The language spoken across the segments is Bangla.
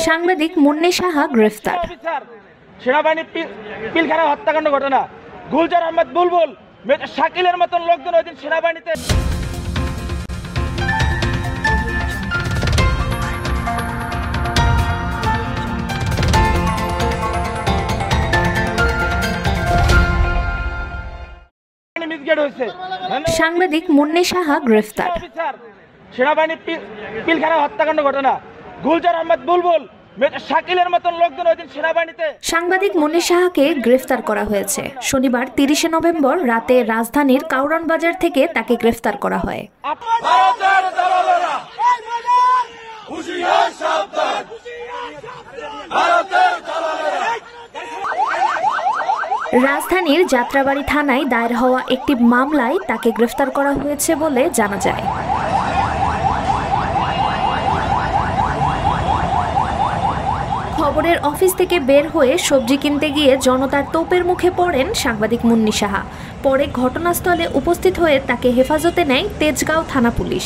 সাংবাদিক মুন্নি সাহা গ্রেফতার। সেনাবাহিনী পিলখানা হত্যাকাণ্ড ঘটনা, গুলজার আহমেদ বুলবুল, শাকিলের মতন লোকজন ওই দিন সেনাবাহিনীতে। সাংবাদিক মুন্নি সাহা গ্রেফতার। সেনাবাহিনী পিলখানা হত্যাকাণ্ড ঘটনা, গুলজার আহমেদ বুলবুল, শাকিলের মতন লোকজন ওই দিন সেনাবাহিনীতে। সাংবাদিক মুন্নি সাহাকে গ্রেফতার করা হয়েছে। শনিবার 30 নভেম্বর রাতে রাজধানীর কাউরান বাজার থেকে তাকে গ্রেফতার করা হয়। রাজধানীর যাত্রাবাড়ি থানায় দায়ের হওয়া একটি মামলায় তাকে গ্রেফতার করা হয়েছে বলে জানা যায়। খবরের অফিস থেকে বের হয়ে সবজি কিনতে গিয়ে জনতার তোপের মুখে পড়েন সাংবাদিক মুন্নি সাহা। পরে ঘটনাস্থলে উপস্থিত হয়ে তাকে হেফাজতে নেয় তেজগাঁও থানা পুলিশ।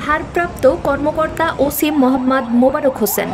ভারপ্রাপ্ত কর্মকর্তা ওসি মোহাম্মদ মোবারক হোসেন।